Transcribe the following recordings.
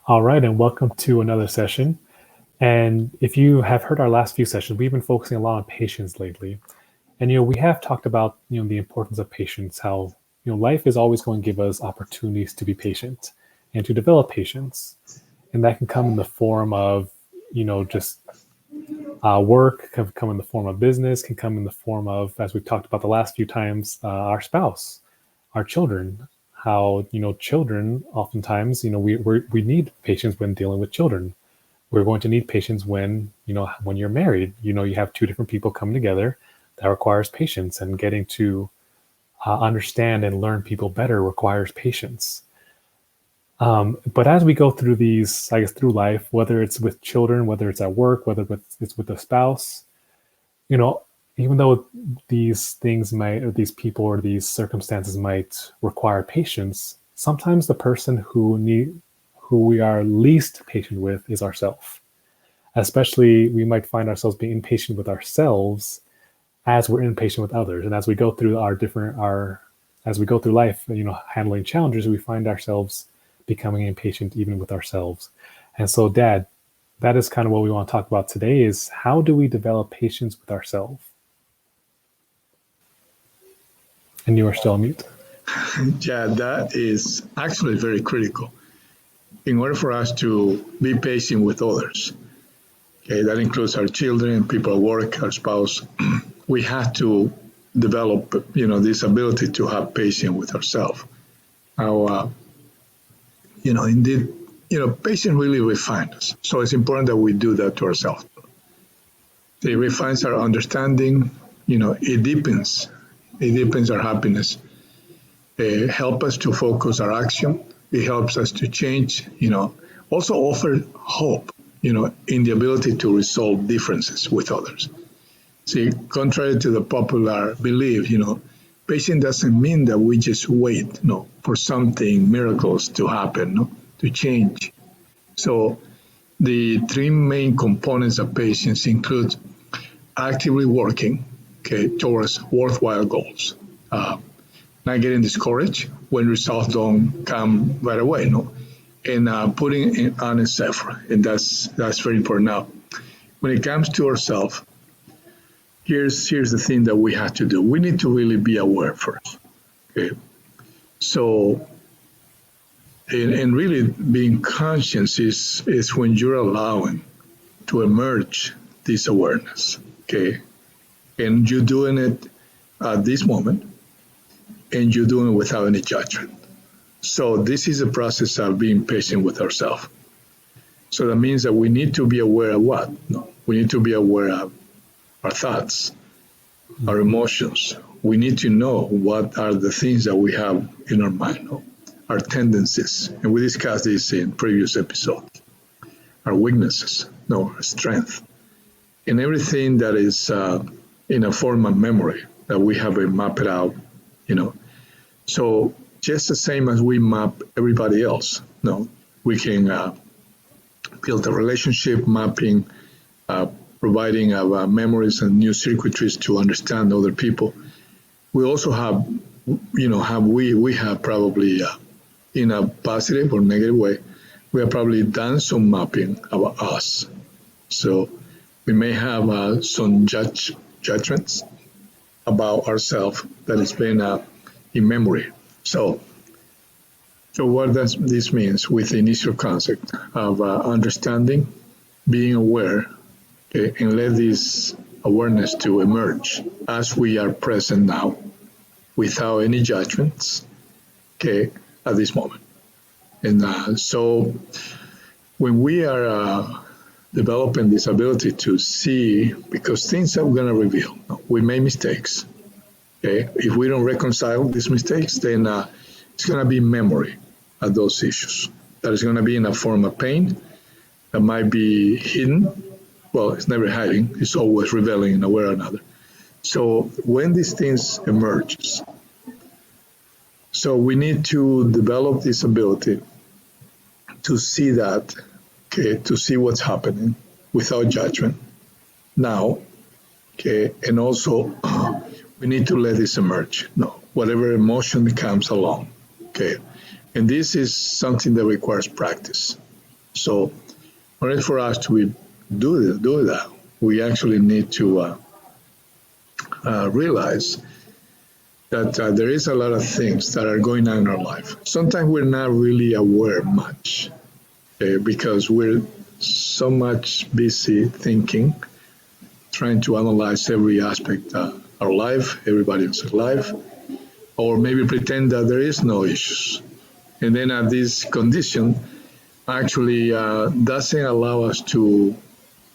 All right, and welcome to another session. And if you have heard our last few sessions, we've been focusing a lot on patience lately. And we have talked about the importance of patience, how life is always going to give us opportunities to be patient and to develop patience. And that can come in the form of just work, can come in the form of business, can come in the form of, as we've talked about the last few times, our spouse, our children. How children oftentimes we need patience when dealing with children. We're going to need patience when when you're married. You have two different people coming together. That requires patience, and getting to understand and learn people better requires patience. But as we go through these, I guess, through life, whether it's with children, whether it's at work, it's with a spouse, you know, even though these things might, or these people, or these circumstances might require patience, sometimes the person who we are least patient with is ourselves. Especially, we might find ourselves being impatient with ourselves as we're impatient with others, and as we go through as we go through life, handling challenges, we find ourselves becoming impatient even with ourselves. And so, Dad, that is kind of what we want to talk about today: is how do we develop patience with ourselves? And you are still on mute. Yeah, that is actually very critical in order for us to be patient with others. Okay, that includes our children, people at work, our spouse. We have to develop, this ability to have patience with ourselves. Now, indeed, patience really refines us. So it's important that we do that to ourselves. It refines our understanding. It deepens our happiness. It helps us to focus our action. It helps us to change, also offer hope, in the ability to resolve differences with others. See, contrary to the popular belief, patience doesn't mean that we just wait, for something, miracles to happen, to change. So the three main components of patience include actively working, towards worthwhile goals. Not getting discouraged when results don't come right away, and putting it on itself, and that's very important. Now, when it comes to ourselves, here's the thing that we have to do. We need to really be aware first. Okay, so and really being conscious is when you're allowing to emerge this awareness. Okay, and you're doing it at this moment, and you're doing it without any judgment. So this is a process of being patient with ourselves. So that means that we need to be aware of what? No, we need to be aware of our thoughts, our emotions. We need to know what are the things that we have in our mind, our tendencies. And we discussed this in previous episodes. Our weaknesses, our strength, and everything that is in a form of memory that we have mapped out, So just the same as we map everybody else, we can build a relationship mapping, providing memories and new circuitries to understand other people. We also have, we have probably in a positive or negative way, we have probably done some mapping about us. So we may have some judgments about ourselves that has been in memory. So what does this means with the initial concept of understanding, being aware, and let this awareness to emerge as we are present now, without any judgments, at this moment. And so when we are developing this ability to see, because things are going to reveal, we make mistakes. If we don't reconcile these mistakes, then it's going to be memory of those issues. That is going to be in a form of pain that might be hidden. Well, it's never hiding. It's always revealing in a way or another. So when these things emerges, so we need to develop this ability to see that, to see what's happening without judgment now, and also we need to let this emerge. Whatever emotion comes along, and this is something that requires practice. So, in order for us to do that, we actually need to realize that there is a lot of things that are going on in our life. Sometimes we're not really aware much because we're so much busy thinking, trying to analyze every aspect of our life, everybody else's life, or maybe pretend that there is no issues. And then this condition actually doesn't allow us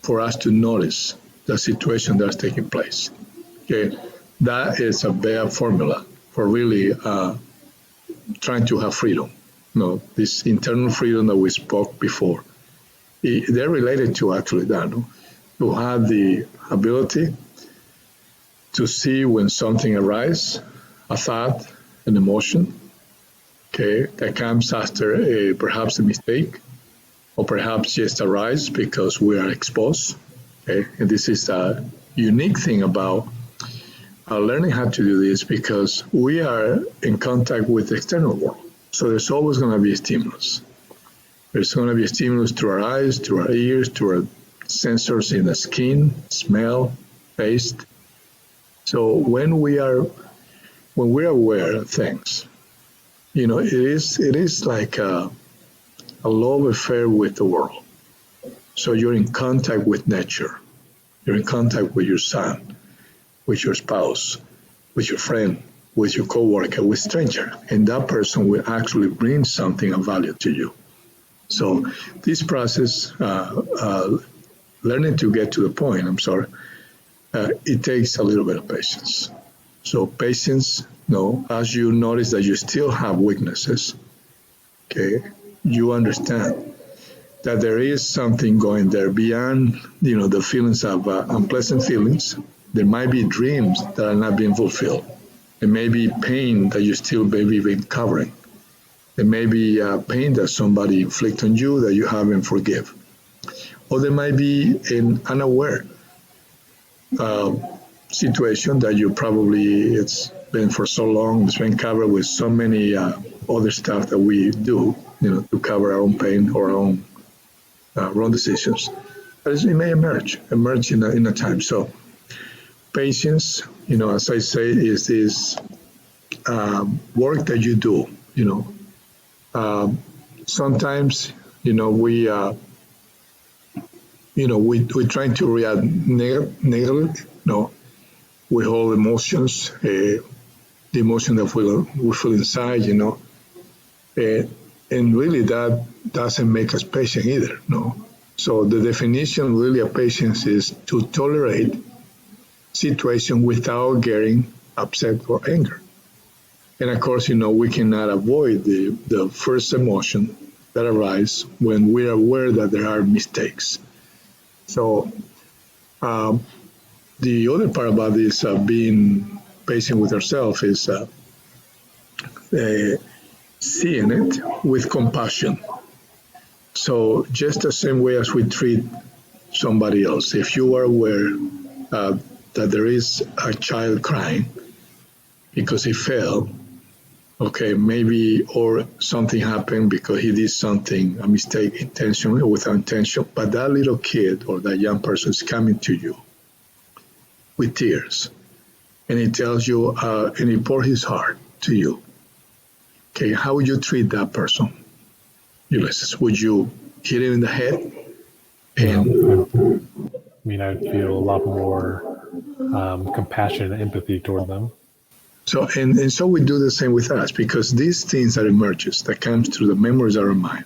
for us to notice the situation that's taking place. Okay, that is a bad formula for really trying to have freedom. This internal freedom that we spoke before. They're related to actually that, to have the ability to see when something arises, a thought, an emotion, okay, that comes after perhaps a mistake, or perhaps just arise because we are exposed. Okay, and this is a unique thing about learning how to do this because we are in contact with the external world. So there's always going to be a stimulus. There's going to be a stimulus through our eyes, through our ears, through our sensors in the skin, smell, taste. So when we're aware of things, it is like a love affair with the world. So you're in contact with nature. You're in contact with your son, with your spouse, with your friend, with your coworker, with stranger, and that person will actually bring something of value to you. So this process, learning to get to the point, it takes a little bit of patience. So patience, as you notice that you still have weaknesses, okay, you understand that there is something going there beyond, the feelings of unpleasant feelings. There might be dreams that are not being fulfilled. There may be pain that you still maybe been covering. There may be pain that somebody inflicted on you that you haven't forgive. Or there might be an unaware situation that you probably, it's been for so long, it's been covered with so many other stuff that we do, to cover our own pain or our own wrong decisions. But it may emerge in a time. So patience, as I say, is this work that you do, sometimes, we trying to react negatively, we hold emotions, the emotion that we feel inside, and really that doesn't make us patient either, So the definition really of patience is to tolerate situation without getting upset or anger. And of course, we cannot avoid the first emotion that arises when we're aware that there are mistakes. So the other part about this being patient with ourselves is seeing it with compassion. So just the same way as we treat somebody else, if you are aware that there is a child crying because he fell, okay, maybe, or something happened because he did something, a mistake, intentionally or without intention, but that little kid or that young person is coming to you with tears, and he tells you, and he pours his heart to you. Okay, how would you treat that person, Ulysses? Would you hit him in the head? I'd feel a lot more compassion and empathy toward them. So, and so we do the same with us, because these things that emerges, that comes through the memories of our mind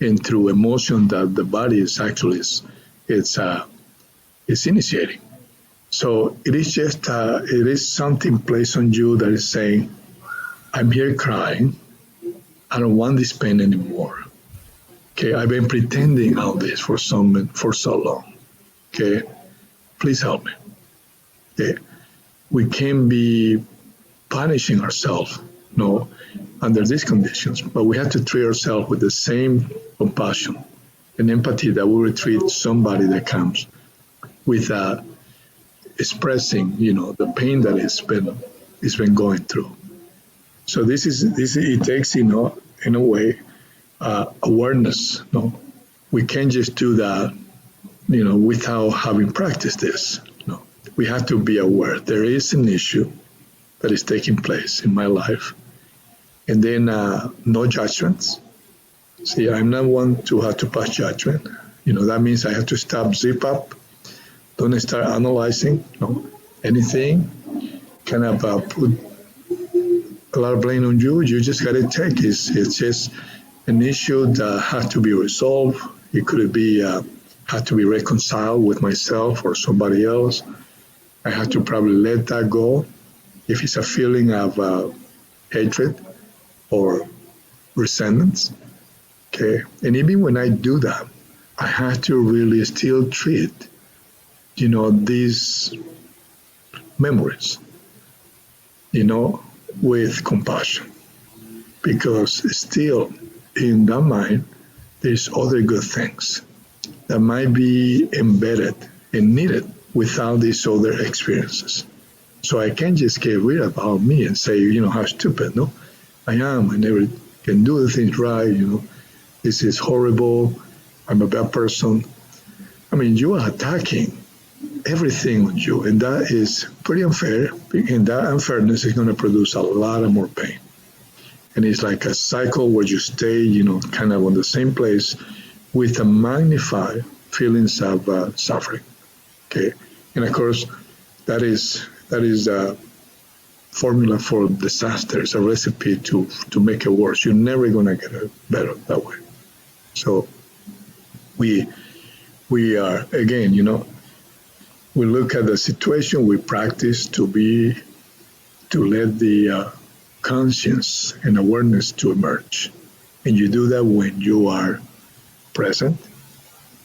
and through emotion that the body is actually it's initiating. So it is just it is something placed on you that is saying, I'm here crying. I don't want this pain anymore. Okay, I've been pretending all this for so long. Okay, please help me. Okay, we can't be punishing ourselves, under these conditions, but we have to treat ourselves with the same compassion and empathy that we would treat somebody that comes with expressing, the pain that it's been going through. So this it takes, in a way, awareness, we can't just do that, without having practiced this. No, we have to be aware there is an issue that is taking place in my life, and then no judgments. See, I'm not one to have to pass judgment. That means I have to stop, zip up, don't start analyzing, anything, kind of put a lot of blame on you. You just got to take it. It's just an issue that has to be resolved. It could be have to be reconciled with myself or somebody else. I have to probably let that go. If it's a feeling of hatred or resentment, okay. And even when I do that, I have to really still treat, these memories, with compassion, because still in that mind, there's other good things that might be embedded and needed without these other experiences. So I can't just get rid of me and say, how stupid, no, I am. I never can do the things right. This is horrible. I'm a bad person. I mean, you are attacking everything on you, and that is pretty unfair. And that unfairness is going to produce a lot of more pain. And it's like a cycle where you stay, kind of on the same place with a magnified feelings of suffering. Okay, and of course, that is a formula for disaster. It's a recipe to make it worse. You're never going to get it better that way. So we are, again, we look at the situation, we practice to let the conscience and awareness to emerge. And you do that when you are present,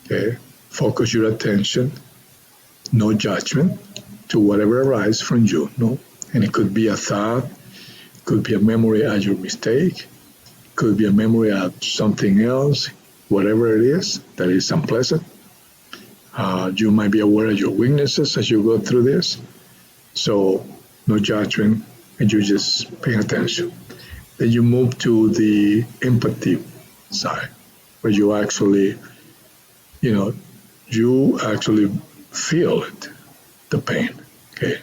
okay? Focus your attention, no judgment to whatever arises from you, no? And it could be a thought, it could be a memory of your mistake, it could be a memory of something else, whatever it is that is unpleasant. You might be aware of your weaknesses as you go through this. So no judgment, and you just pay attention. Then you move to the empathy side, where you actually, you actually feel it, the pain, okay?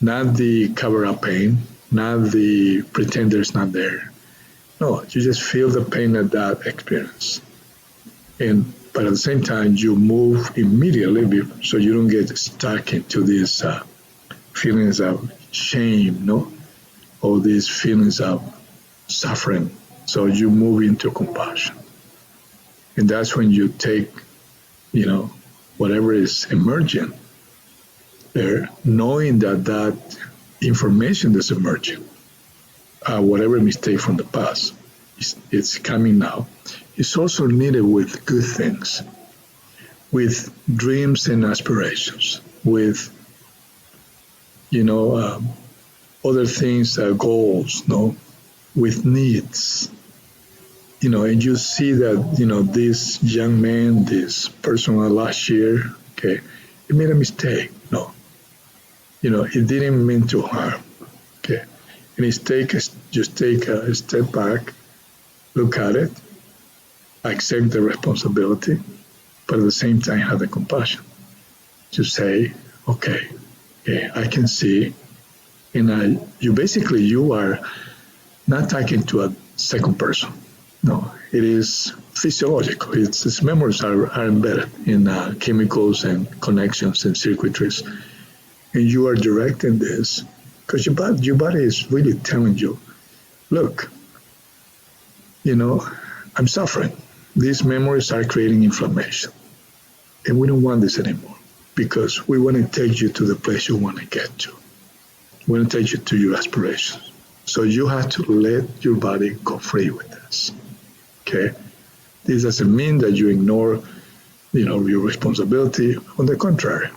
Not the cover-up pain, not the pretend there's not there. No, you just feel the pain of that experience. But at the same time, you move immediately so you don't get stuck into these feelings of shame, or these feelings of suffering. So you move into compassion. And that's when you take, whatever is emerging there, knowing that information that's emerging, whatever mistake from the past, it's coming now. It's also needed with good things, with dreams and aspirations, with, other things, goals, with needs, and you see that, this young man, this person last year, okay, he made a mistake. No, he didn't mean to harm, okay, and just take a step back, look at it, accept the responsibility, but at the same time have the compassion to say, okay, I can see, and you are not talking to a second person. No, it is physiological. Its memories are embedded in chemicals and connections and circuitries, and you are directing this because your body is really telling you, look, I'm suffering. These memories are creating inflammation. And we don't want this anymore because we want to take you to the place you want to get to. We want to take you to your aspirations. So you have to let your body go free with this. Okay? This doesn't mean that you ignore, your responsibility. On the contrary,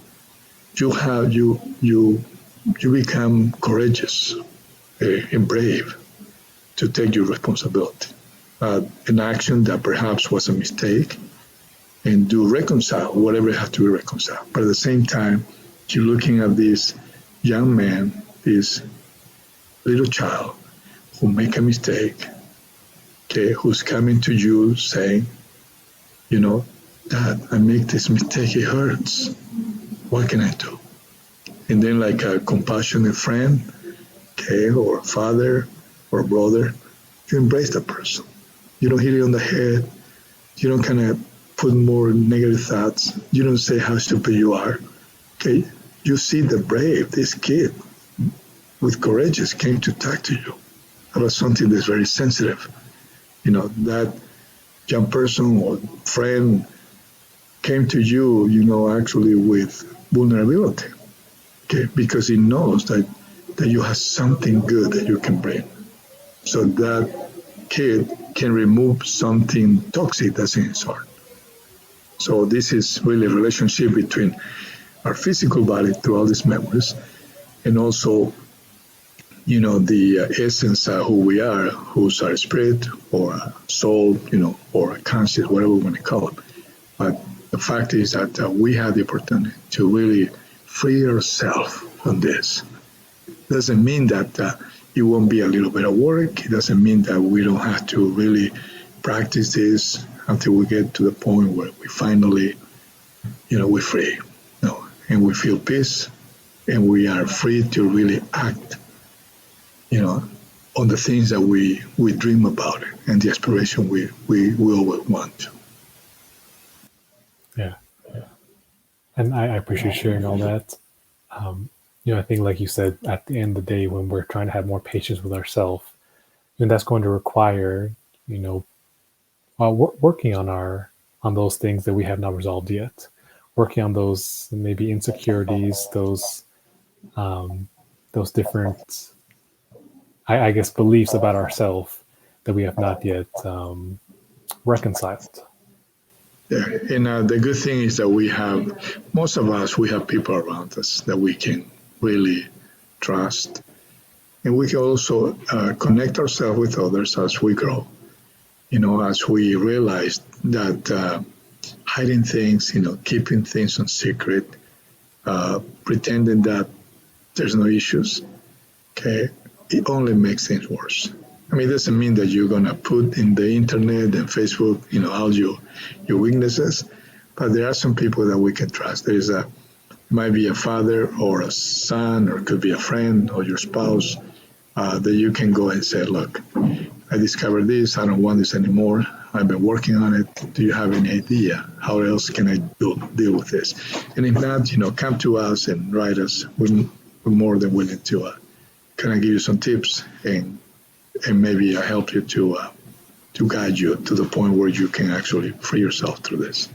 you become courageous and brave to take your responsibility. An action that perhaps was a mistake, and do reconcile whatever has to be reconciled. But at the same time, you're looking at this young man, this little child who make a mistake, okay, who's coming to you saying, you know, Dad, I make this mistake, it hurts. What can I do? And then like a compassionate friend, okay, or a father or a brother, you embrace that person. You don't hit it on the head. You don't kind of put more negative thoughts. You don't say how stupid you are. Okay, you see the brave, this kid with courageous came to talk to you about something that's very sensitive. That young person or friend came to you, actually with vulnerability. Okay, because he knows that you have something good that you can bring. So that kid can remove something toxic that's in his heart. So this is really a relationship between our physical body through all these memories and also, the essence of who we are, who's our spirit or a soul, or a conscience, whatever we want to call it. But the fact is that we have the opportunity to really free ourselves from this. Doesn't mean that it won't be a little bit of work. It doesn't mean that we don't have to really practice this until we get to the point where we finally, we're free, and we feel peace, and we are free to really act, on the things that we dream about and the aspiration we always want. Yeah. And I appreciate sharing all that. I think, like you said, at the end of the day, when we're trying to have more patience with ourselves, and that's going to require, working on those things that we have not resolved yet, working on those maybe insecurities, those different, I guess, beliefs about ourselves that we have not yet reconciled. Yeah, and the good thing is that most of us, we have people around us that we can really trust. And we can also connect ourselves with others as we grow. As we realize that hiding things, keeping things on secret, pretending that there's no issues, okay, it only makes things worse. I mean, it doesn't mean that you're going to put in the internet and Facebook, all your weaknesses, but there are some people that we can trust. Might be a father or a son, or it could be a friend or your spouse that you can go and say, look, I discovered this. I don't want this anymore. I've been working on it. Do you have any idea? How else can I deal with this? And if not, come to us and write us. We're more than willing to kind of give you some tips and maybe help you to guide you to the point where you can actually free yourself through this.